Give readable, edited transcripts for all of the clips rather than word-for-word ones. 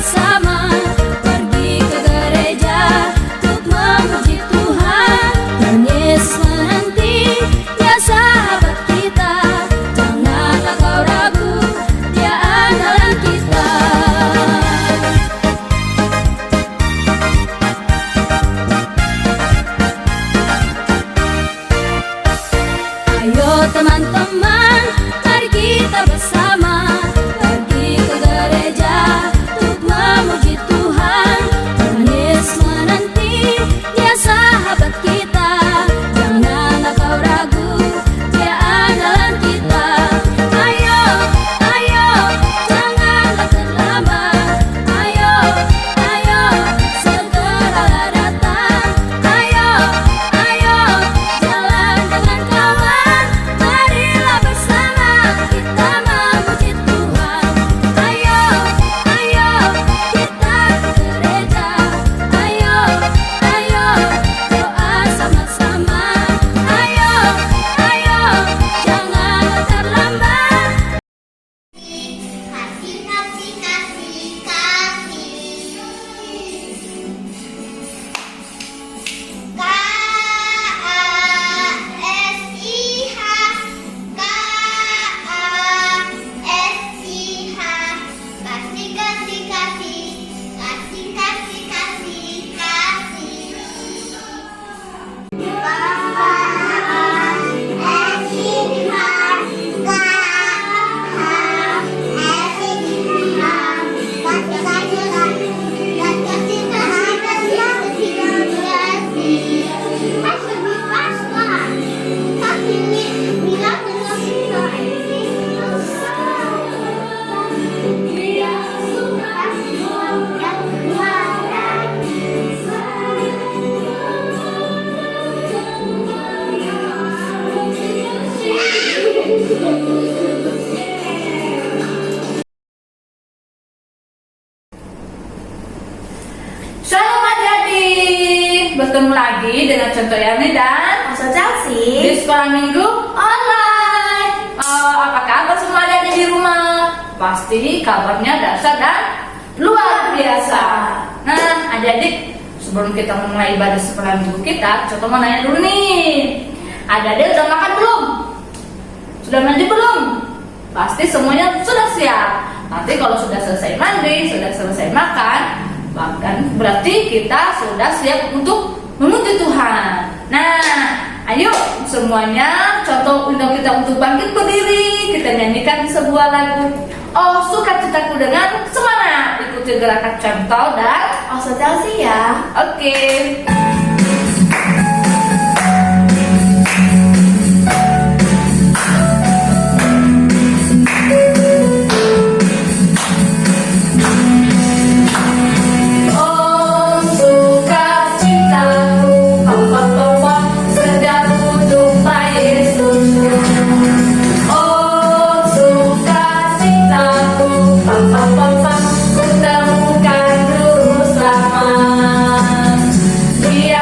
bersama, pergi ke gereja untuk memuji Tuhan. Dan Yesus menanti, Dia sahabat kita. Janganlah kau ragu, Dia andalan kita. Ayo teman-teman, mari kita bersama, pergi ke gereja untuk memuji Tuhan. Dan Yesus menanti, Dia sahabat kita. Janganlah kau ragu, Dia andalan kita. Ayo, ayo, janganlah terlambat. Ayo, ayo, segeralah datang. Ayo, ayo, jalan dengan kawan. Marilah bersama kita memuji Tuhan. Ayo, ayo, kita ke gereja. Ayo, ayo, doa sama-sama. Ayo, ayo, janganlah terlambat. Kasih, kasih, kasih, kasih. K-A-S-I-H, K-A-S-I-H. Kasih, kasih, kasih, kasih, kasih, kasih, kasih. Shalom adik-adik, bertemu lagi dengan Contoh Yani dan Masa Chelsea di sekolah minggu online. Apa kabar semua adik di rumah? Pasti kabarnya dahsyat dan luar biasa. Nah adik-adik, sebelum kita memulai ibadah sekolah minggu kita, Contoh mau nanya dulu nih. Adik-adik udah makan belum? Sudah mandi belum? Pasti semuanya sudah siap. Nanti kalau sudah selesai mandi, sudah selesai makan, bahkan berarti kita sudah siap untuk memuji Tuhan. Nah, ayo semuanya, Contoh undang kita untuk bangkit berdiri. Kita nyanyikan sebuah lagu, Oh Sukacitaku dengan semangat. Ikuti gerakan Contoh dan Masa Chelsea ya. oke. Oh sukacitaku, papa sedang jumpa Yesus. Oh sukacitaku, papa ku temukan juru selamat. Dia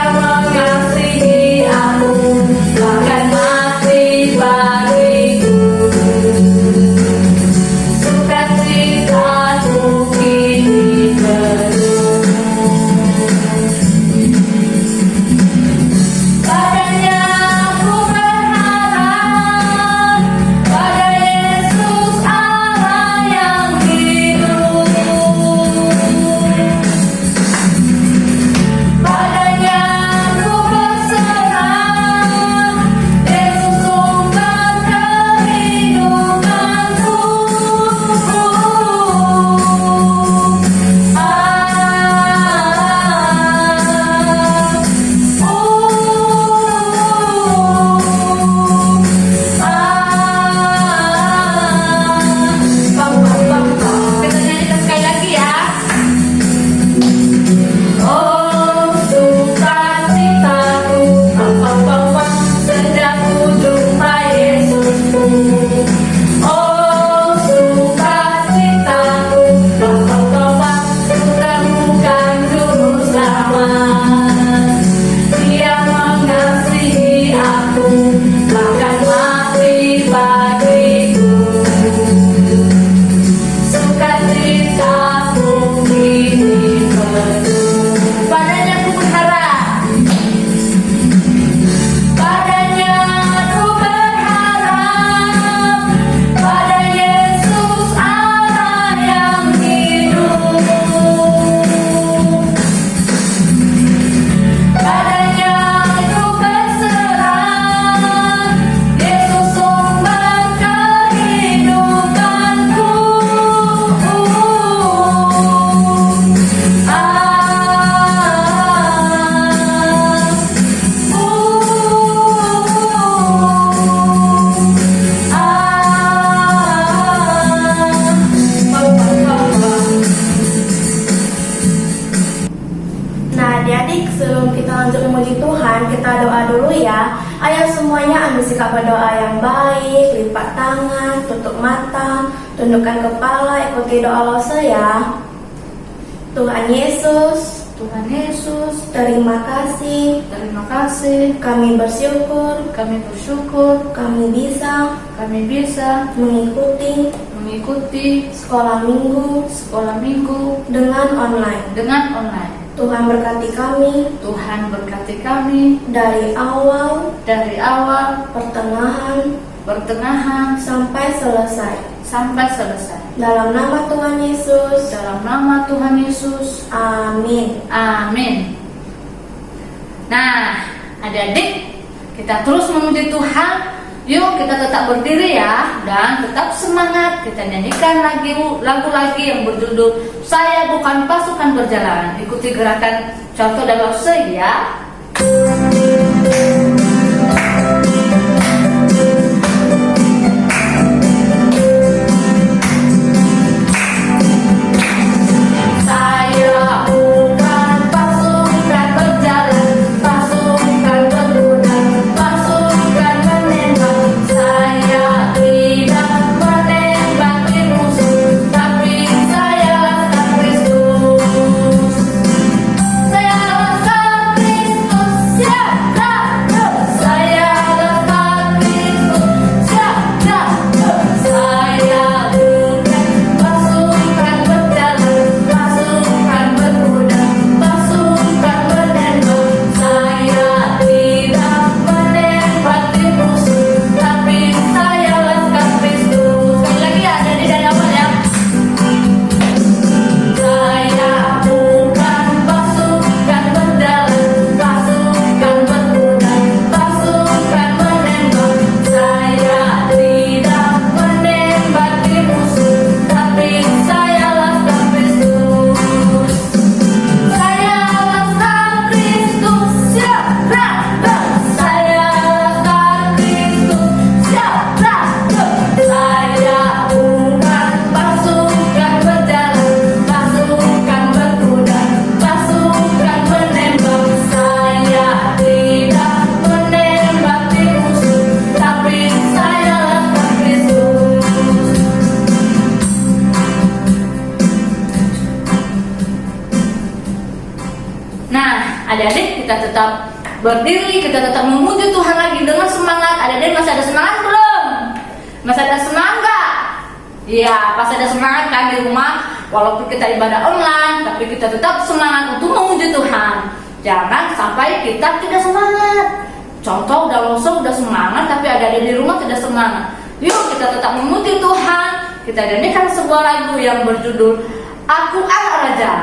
Ayo semuanya ambil sikap berdoa yang baik, lipat tangan, tutup mata, tundukkan kepala, ikuti doa Lose ya. Tuhan Yesus, Tuhan Yesus, terima kasih, kami bersyukur, kami bisa mengikuti sekolah minggu dengan online. Tuhan berkati kami dari awal, pertengahan sampai selesai. Dalam nama Tuhan Yesus. Amin. Nah, adik-adik, kita terus memuji Tuhan. Yuk kita tetap berdiri ya, dan tetap semangat. Kita nyanyikan lagu lagi yang berjudul Saya Bukan Pasukan Berjalan. Ikuti gerakan contoh dan Lose ya. Adik-adik, kita tetap berdiri, kita tetap memuji Tuhan lagi dengan semangat. Adik-adik masih ada semangat belum? Masih ada semangat nggak? Iya, pasti ada semangat kan di rumah. Walaupun kita ibadah online, tapi kita tetap semangat untuk memuji Tuhan. Jangan sampai kita tidak semangat. Contoh udah Lose udah semangat, tapi ada di rumah tidak semangat. Yuk kita tetap memuji Tuhan. Kita nyanyikan sebuah lagu yang berjudul Aku Anak Raja.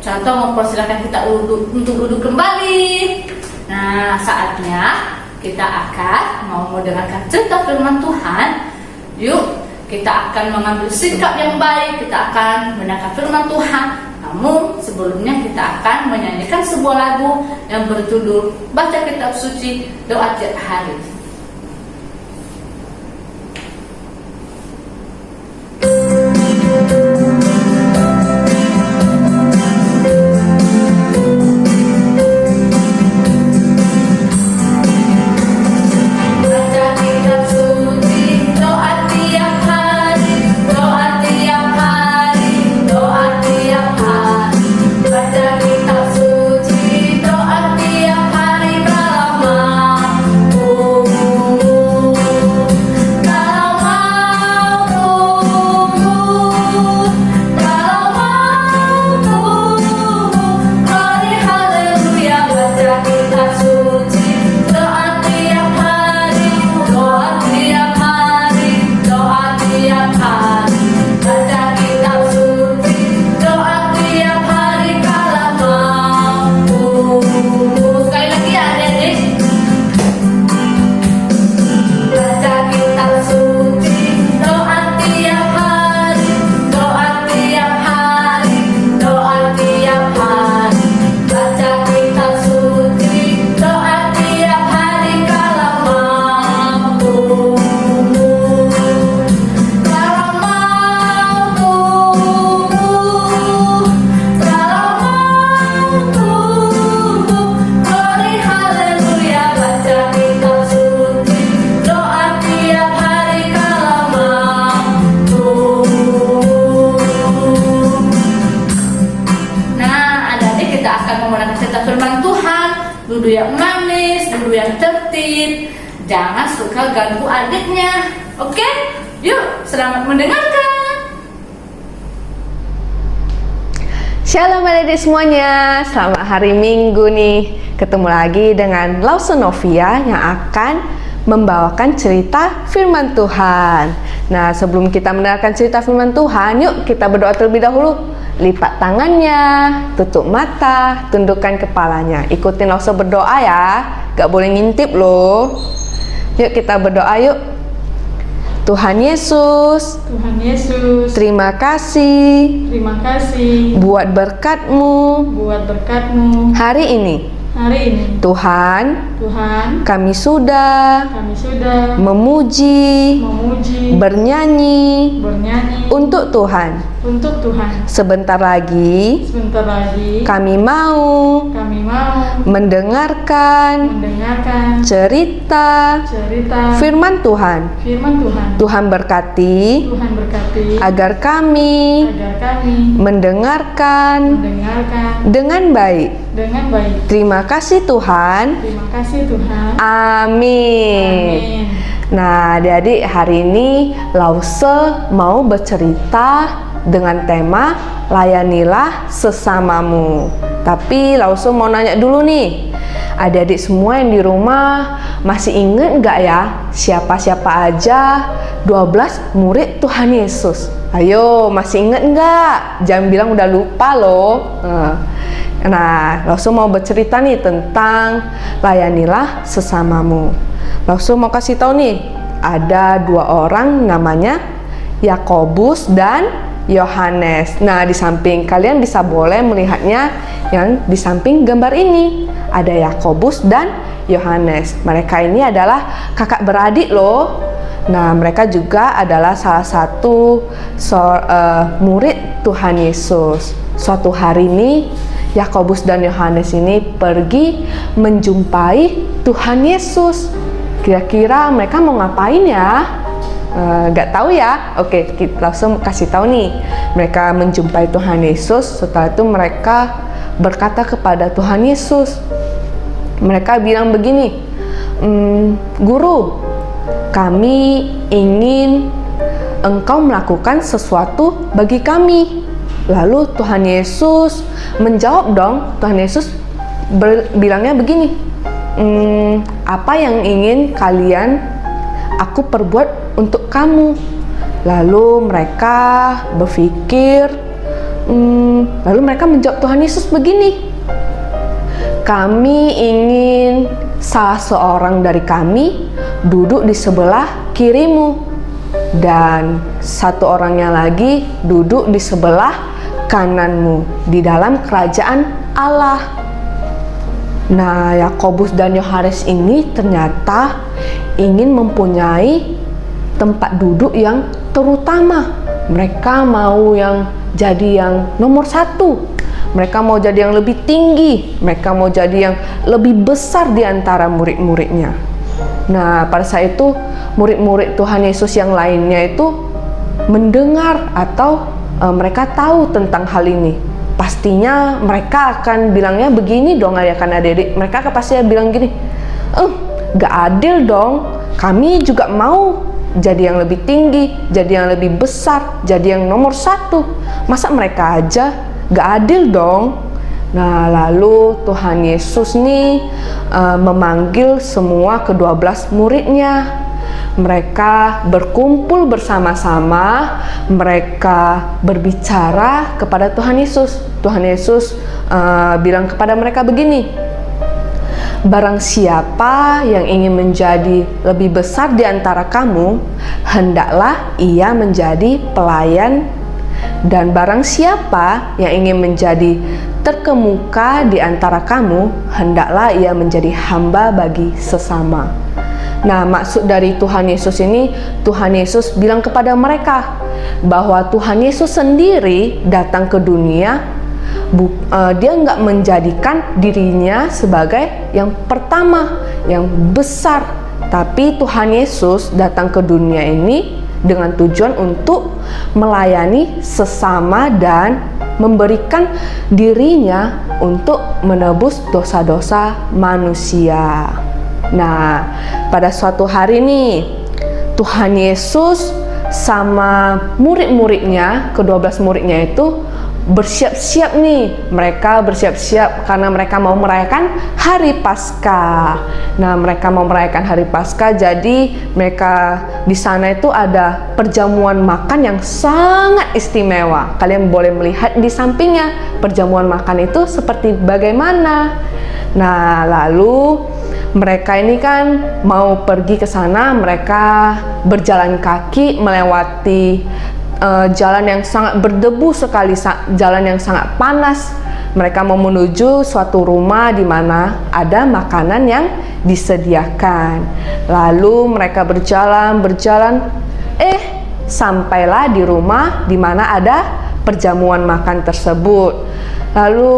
Contoh mempersilahkan kita untuk duduk kembali. Nah, saatnya kita akan mau mendengarkan cerita firman Tuhan. Yuk, kita akan mengambil sikap yang baik. Kita akan mendengarkan firman Tuhan. Namun sebelumnya kita akan menyanyikan sebuah lagu yang berjudul Baca Kitab Suci Doa Tiap Hari. duduk yang manis, duduk yang tertib. Jangan suka ganggu adiknya. Oke? Yuk, selamat mendengarkan. Shalom adik-adik semuanya, selamat hari Minggu nih. Ketemu lagi dengan Lause Novia yang akan membawakan cerita firman Tuhan. Nah, sebelum kita mendengarkan cerita firman Tuhan, yuk kita berdoa terlebih dahulu. Lipat tangannya, tutup mata, tundukkan kepalanya. Ikutin Lause berdoa ya, gak boleh ngintip loh. Yuk kita berdoa yuk. Tuhan Yesus, terima kasih buat berkat-Mu hari ini. Tuhan, kami sudah memuji, bernyanyi untuk Tuhan. Sebentar lagi kami mau mendengarkan cerita firman Tuhan. Tuhan berkati agar kami mendengarkan dengan baik. Terima kasih Tuhan. Amin. Nah, adik-adik, hari ini Lause mau bercerita dengan tema layanilah sesamamu. Tapi Lause mau nanya dulu nih, adik-adik semua yang di rumah masih ingat nggak ya siapa-siapa aja 12 murid Tuhan Yesus? Ayo, masih ingat nggak? Jangan bilang udah lupa loh. Nah, Lause mau bercerita nih tentang layanilah sesamamu. Lause mau kasih tahu nih, ada 2 orang namanya Yakobus dan Yohanes. Nah, di samping kalian bisa boleh melihatnya yang di samping gambar ini. Ada Yakobus dan Yohanes. Mereka ini adalah kakak beradik loh. Nah, mereka juga adalah salah satu murid Tuhan Yesus. Suatu hari ini Yakobus dan Yohanes ini pergi menjumpai Tuhan Yesus. Kira-kira mereka mau ngapain ya? Gak tahu ya. Oke, kita langsung kasih tahu nih. Mereka menjumpai Tuhan Yesus. Setelah itu mereka berkata kepada Tuhan Yesus. Mereka bilang begini, Guru, kami ingin Engkau melakukan sesuatu bagi kami. Lalu Tuhan Yesus menjawab dong. Tuhan Yesus bilangnya begini, apa yang ingin kalian aku perbuat untuk kamu? Lalu mereka berpikir, lalu mereka menjawab Tuhan Yesus begini, kami ingin salah seorang dari kami duduk di sebelah kirimu dan satu orangnya lagi duduk di sebelah kananmu di dalam kerajaan Allah. Nah, Yakobus dan Yohanes ini ternyata ingin mempunyai tempat duduk yang terutama. Mereka mau jadi yang nomor 1. Mereka mau jadi yang lebih tinggi. Mereka mau jadi yang lebih besar di antara murid-muridnya. Nah, pada saat itu murid-murid Tuhan Yesus yang lainnya itu mendengar atau mereka tahu tentang hal ini. Pastinya mereka akan bilangnya begini dong, adik-adik. Mereka pasti bilang gini, gak adil dong. Kami juga mau jadi yang lebih tinggi, jadi yang lebih besar, jadi yang nomor 1. Masa mereka aja? Gak adil dong. Nah, lalu Tuhan Yesus nih memanggil semua ke-12 muridnya. Mereka berkumpul bersama-sama, mereka berbicara kepada Tuhan Yesus. Tuhan Yesus bilang kepada mereka begini, barang siapa yang ingin menjadi lebih besar di antara kamu, hendaklah ia menjadi pelayan, dan barang siapa yang ingin menjadi terkemuka di antara kamu, hendaklah ia menjadi hamba bagi sesama. Nah, maksud dari Tuhan Yesus ini, Tuhan Yesus bilang kepada mereka bahwa Tuhan Yesus sendiri datang ke dunia, dia nggak menjadikan dirinya sebagai yang pertama, yang besar, tapi Tuhan Yesus datang ke dunia ini dengan tujuan untuk melayani sesama dan memberikan dirinya untuk menebus dosa-dosa manusia. Nah, pada suatu hari nih, Tuhan Yesus sama murid-muridnya, ke-12 muridnya itu bersiap-siap nih. Mereka bersiap-siap karena mereka mau merayakan hari Paskah. Nah, mereka mau merayakan hari Paskah, jadi mereka di sana itu ada perjamuan makan yang sangat istimewa. Kalian boleh melihat di sampingnya perjamuan makan itu seperti bagaimana. Nah, lalu mereka ini kan mau pergi ke sana, mereka berjalan kaki melewati jalan yang sangat berdebu sekali, jalan yang sangat panas. Mereka mau menuju suatu rumah di mana ada makanan yang disediakan. Lalu mereka berjalan, sampailah di rumah di mana ada perjamuan makan tersebut. Lalu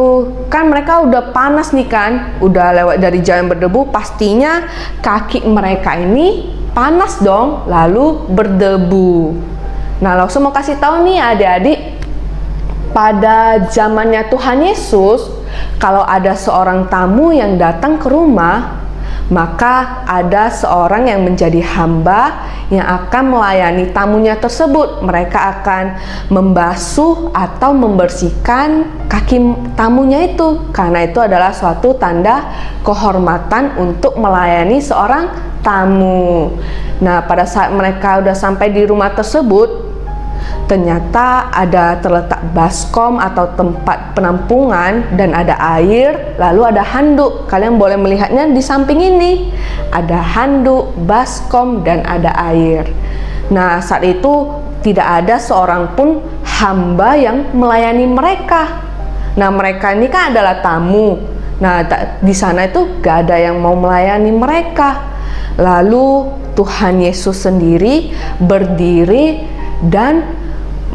kan mereka udah panas nih kan, udah lewat dari jalan berdebu, pastinya kaki mereka ini panas dong, lalu berdebu. Nah, langsung mau kasih tahu nih adik-adik, pada zamannya Tuhan Yesus, kalau ada seorang tamu yang datang ke rumah, maka ada seorang yang menjadi hamba yang akan melayani tamunya tersebut. Mereka akan membasuh atau membersihkan kaki tamunya itu, karena itu adalah suatu tanda kehormatan untuk melayani seorang tamu. Nah, pada saat mereka udah sampai di rumah tersebut, ternyata ada terletak baskom atau tempat penampungan dan ada air, lalu ada handuk. Kalian boleh melihatnya di samping ini. Ada handuk, baskom, dan ada air. Nah, saat itu tidak ada seorang pun hamba yang melayani mereka. Nah, mereka ini kan adalah tamu. Nah, di sana itu gak ada yang mau melayani mereka. Lalu Tuhan Yesus sendiri berdiri dan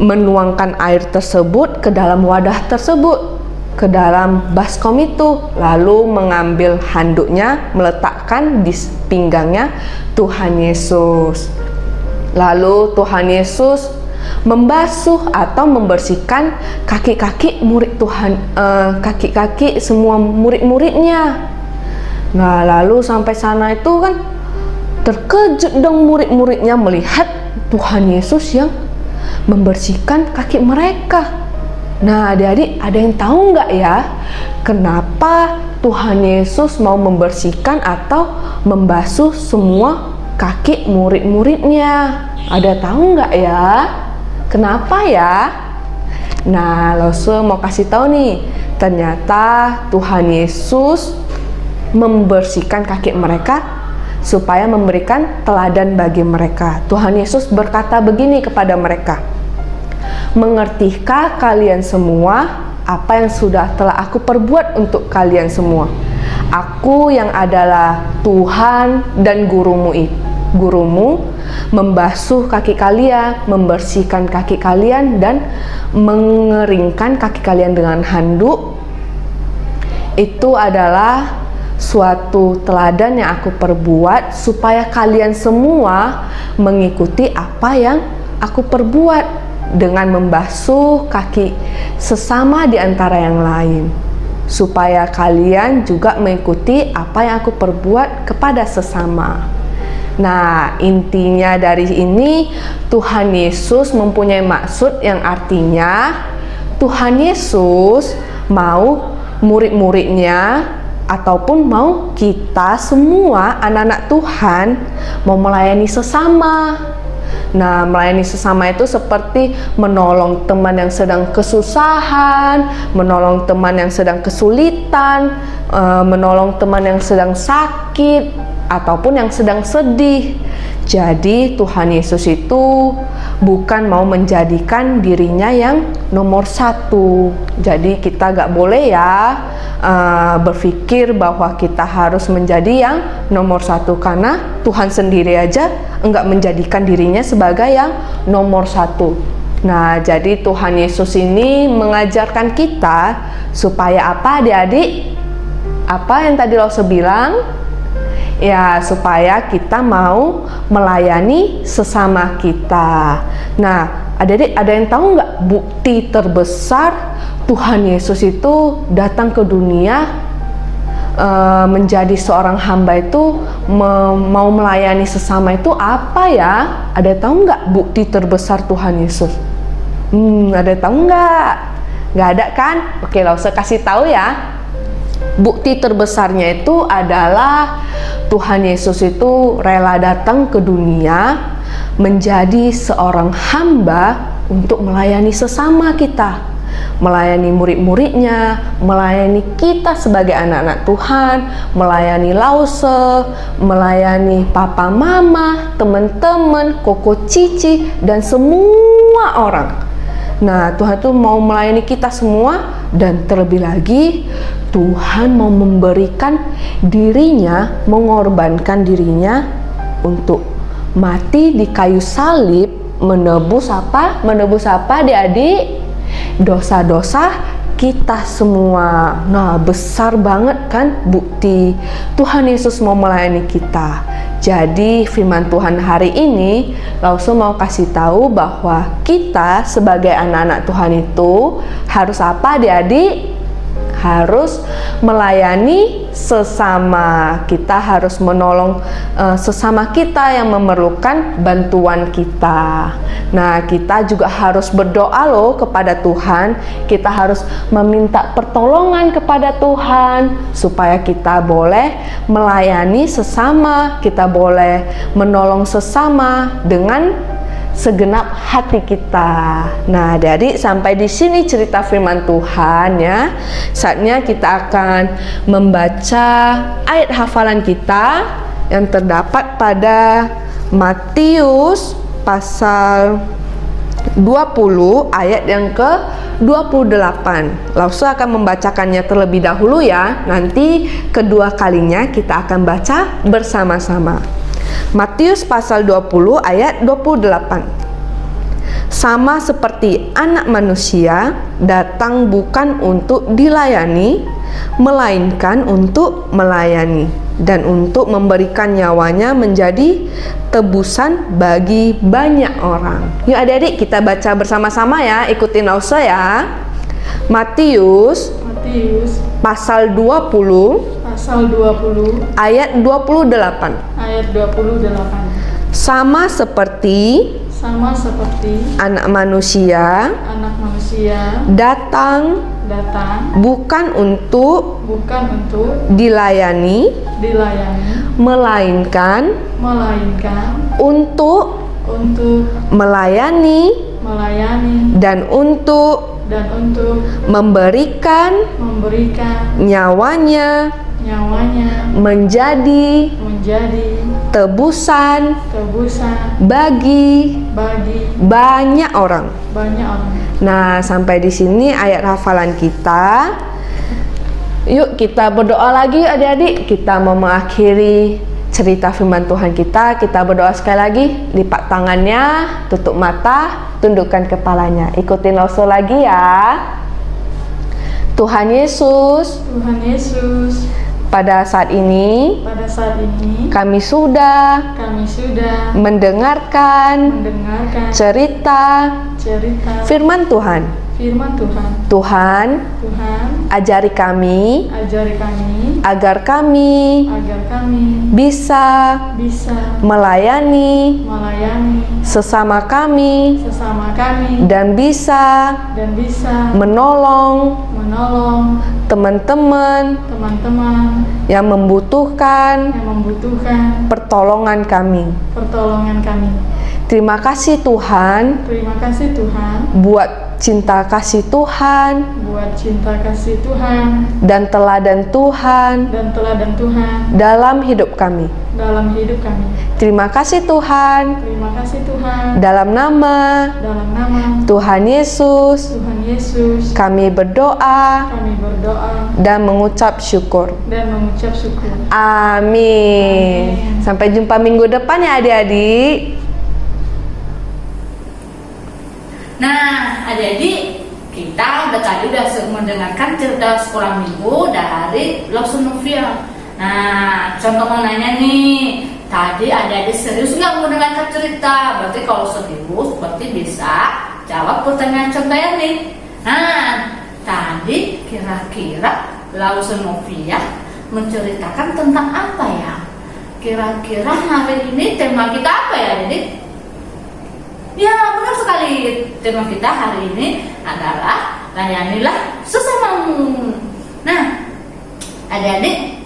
menuangkan air tersebut ke dalam wadah tersebut, ke dalam baskom itu, lalu mengambil handuknya, meletakkan di pinggangnya Tuhan Yesus. Lalu Tuhan Yesus membasuh atau membersihkan kaki-kaki murid Tuhan, kaki-kaki semua murid-muridnya. Nah, lalu sampai sana itu kan terkejut dong murid-muridnya melihat Tuhan Yesus yang membersihkan kaki mereka. Nah, adik-adik, ada yang tahu nggak ya kenapa Tuhan Yesus mau membersihkan atau membasuh semua kaki murid-muridnya? Ada tahu nggak ya kenapa ya? Nah, langsung mau kasih tahu nih, ternyata Tuhan Yesus membersihkan kaki mereka supaya memberikan teladan bagi mereka. Tuhan Yesus berkata begini kepada mereka, "Mengertikah kalian semua apa yang sudah telah aku perbuat untuk kalian semua? Aku yang adalah Tuhan dan gurumu membasuh kaki kalian, membersihkan kaki kalian, dan mengeringkan kaki kalian dengan handuk. Itu adalah suatu teladan yang aku perbuat supaya kalian semua mengikuti apa yang aku perbuat dengan membasuh kaki sesama di antara yang lain, supaya kalian juga mengikuti apa yang aku perbuat kepada sesama." Nah, intinya dari ini Tuhan Yesus mempunyai maksud yang artinya Tuhan Yesus mau murid-muridnya ataupun mau kita semua anak-anak Tuhan mau melayani sesama. Nah, melayani sesama itu seperti menolong teman yang sedang kesusahan, menolong teman yang sedang kesulitan, menolong teman yang sedang sakit, ataupun yang sedang sedih. Jadi Tuhan Yesus itu bukan mau menjadikan dirinya yang nomor satu. Jadi kita gak boleh ya berpikir bahwa kita harus menjadi yang nomor satu, karena Tuhan sendiri aja enggak menjadikan dirinya sebagai yang nomor satu. Nah, jadi Tuhan Yesus ini mengajarkan kita supaya apa, adik-adik? Apa yang tadi Lause bilang? Ya, supaya kita mau melayani sesama kita. Nah, adik-adik ada yang tahu nggak bukti terbesar Tuhan Yesus itu datang ke dunia menjadi seorang hamba itu mau melayani sesama itu apa ya? Ada tahu nggak bukti terbesar Tuhan Yesus? Ada tahu nggak? Nggak ada kan? Oke, Lause kasih tahu ya. Bukti terbesarnya itu adalah Tuhan Yesus itu rela datang ke dunia menjadi seorang hamba untuk melayani sesama kita. Melayani murid-muridnya, melayani kita sebagai anak-anak Tuhan, melayani Lause, melayani papa mama, teman-teman, koko cici, dan semua orang. Nah, Tuhan tuh mau melayani kita semua, dan terlebih lagi Tuhan mau memberikan dirinya, mengorbankan dirinya untuk mati di kayu salib, menebus apa? Menebus apa, adik-adik? Dosa-dosa kita semua. Nah, besar banget kan bukti Tuhan Yesus mau melayani kita. Jadi firman Tuhan hari ini Lause mau kasih tahu bahwa kita sebagai anak-anak Tuhan itu harus apa, adik-adik? Harus melayani sesama. Kita harus menolong sesama kita yang memerlukan bantuan kita. Nah, kita juga harus berdoa loh kepada Tuhan. Kita harus meminta pertolongan kepada Tuhan supaya kita boleh melayani sesama, kita boleh menolong sesama dengan segenap hati kita. Nah, adik-adik, sampai di sini cerita firman Tuhan ya. Saatnya kita akan membaca ayat hafalan kita yang terdapat pada Matius pasal 20 ayat yang ke-28. Lause akan membacakannya terlebih dahulu ya. Nanti kedua kalinya kita akan baca bersama-sama. Matius pasal 20 ayat 28. Sama seperti Anak Manusia datang bukan untuk dilayani, melainkan untuk melayani dan untuk memberikan nyawanya menjadi tebusan bagi banyak orang. Yuk adik-adik, kita baca bersama-sama ya, ikutin Lause ya. Matius pasal 20 ayat 28. Sama seperti Anak Manusia datang bukan untuk dilayani, melainkan untuk melayani dan untuk memberikan nyawanya menjadi tebusan bagi banyak orang. Nah, sampai di sini ayat hafalan kita. Yuk kita berdoa lagi adik-adik. Kita mau mengakhiri cerita firman Tuhan kita. Kita berdoa sekali lagi. Lipat tangannya, tutup mata, tundukkan kepalanya. Ikutin Lause lagi ya. Tuhan Yesus, pada saat ini kami sudah mendengarkan cerita firman Tuhan. Tuhan, ajari kami agar kami bisa melayani sesama kami dan bisa menolong teman-teman yang membutuhkan pertolongan kami. Terima kasih Tuhan buat cinta kasih Tuhan dan teladan Tuhan dalam hidup kami. Terima kasih Tuhan dalam nama Tuhan Yesus kami berdoa dan mengucap syukur. Amin. Sampai jumpa minggu depan ya adik-adik. Nah, adik-adik, kita tadi udah mendengarkan cerita sekolah minggu dari Lause Novia. Nah, contoh mau nanya nih, tadi adik-adik serius nggak mendengarkan cerita? Berarti kalau serius, berarti bisa jawab pertanyaan contohnya nih. Nah, tadi kira-kira Lause Novia menceritakan tentang apa ya? Kira-kira hari ini tema kita apa ya, adik? Ya, benar sekali. Tema kita hari ini adalah layanilah sesamamu. Nah, adik-adik,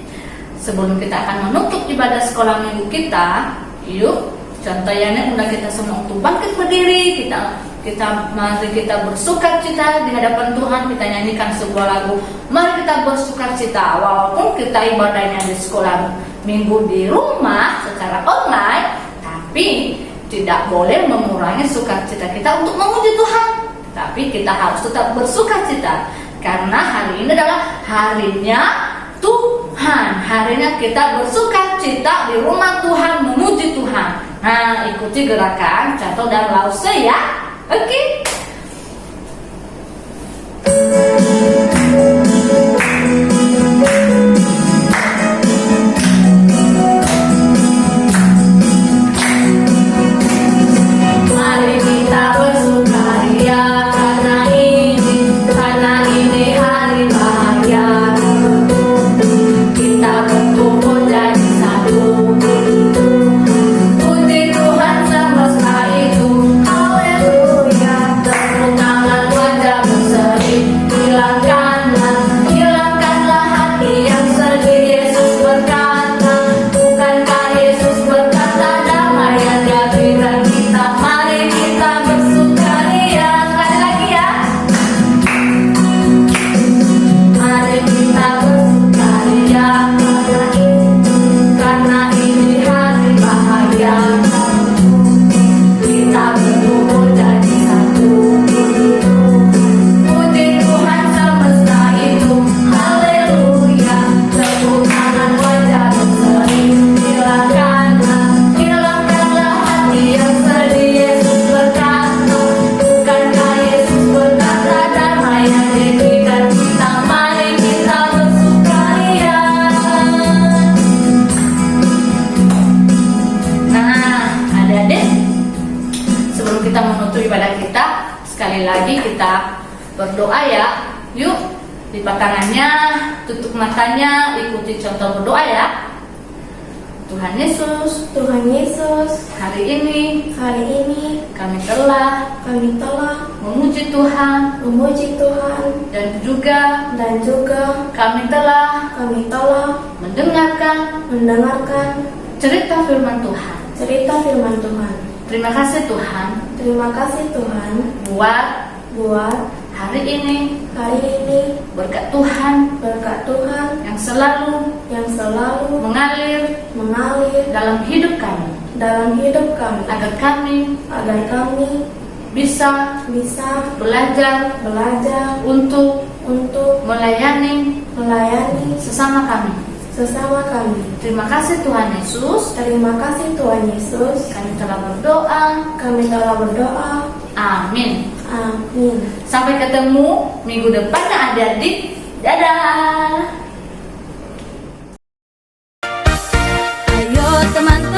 sebelum kita akan menutup ibadah sekolah minggu kita, yuk contohnya undang kita semua untuk bangkit berdiri. Mari kita bersukacita di hadapan Tuhan. Kita nyanyikan sebuah lagu. Mari kita bersukacita. Walaupun kita ibadahnya di sekolah minggu di rumah secara online, tapi tidak boleh mengurangi sukacita kita untuk memuji Tuhan. Tapi kita harus tetap bersukacita karena hari ini adalah harinya Tuhan. Harinya kita bersukacita di rumah Tuhan, memuji Tuhan. Nah, ikuti gerakan contoh dan lause ya. Oke. Mari kita bersukaria karena ini hari bahagia. Kita berkumpul jadi satu. Puji Tuhan semesta itu. Haleluya. Tepuk tangan wajah berseri. Hilangkanlah hati yang sedih. Yesus berkata, bukankah Yesus berkata damai yang Dia berikan kita. Mari kita bersukaria. Sekali lagi ya. Mari kita bersukaria karena ini hari bahagia. Kita berkumpul jadi satu. Puji Tuhan semesta itu. Haleluya. Tepuk tangan wajah berseri. Hilangkanlah hati yang sedih. Yesus berkata, bukankah Yesus berkata damai yang diberikan kita. Mari kita bersukaria. Nah, adik-adik, sebelum kita menutup ibadah kita, sekali lagi kita berdoa ya. Yuk, lipat tangannya, tutup matanya, ikuti contoh berdoa ya. Tuhan Yesus, Tuhan Yesus, hari ini hari ini kami telah kami telah memuji Tuhan memuji Tuhan dan juga dan juga kami telah kami telah mendengarkan cerita firman Tuhan. cerita firman Tuhan. Terima kasih Tuhan Terima kasih Tuhan buat buat hari ini. Berkat Tuhan berkat Tuhan yang selalu yang selalu mengalir mengalir dalam hidup kami, dalam hidup kami agar kami bisa belajar untuk melayani sesama kami. Terima kasih Tuhan Yesus. Terima kasih Tuhan Yesus. Kami telah berdoa. Amin. Amin. Sampai ketemu minggu depannya adik-adik. Dadah. Ayo teman-teman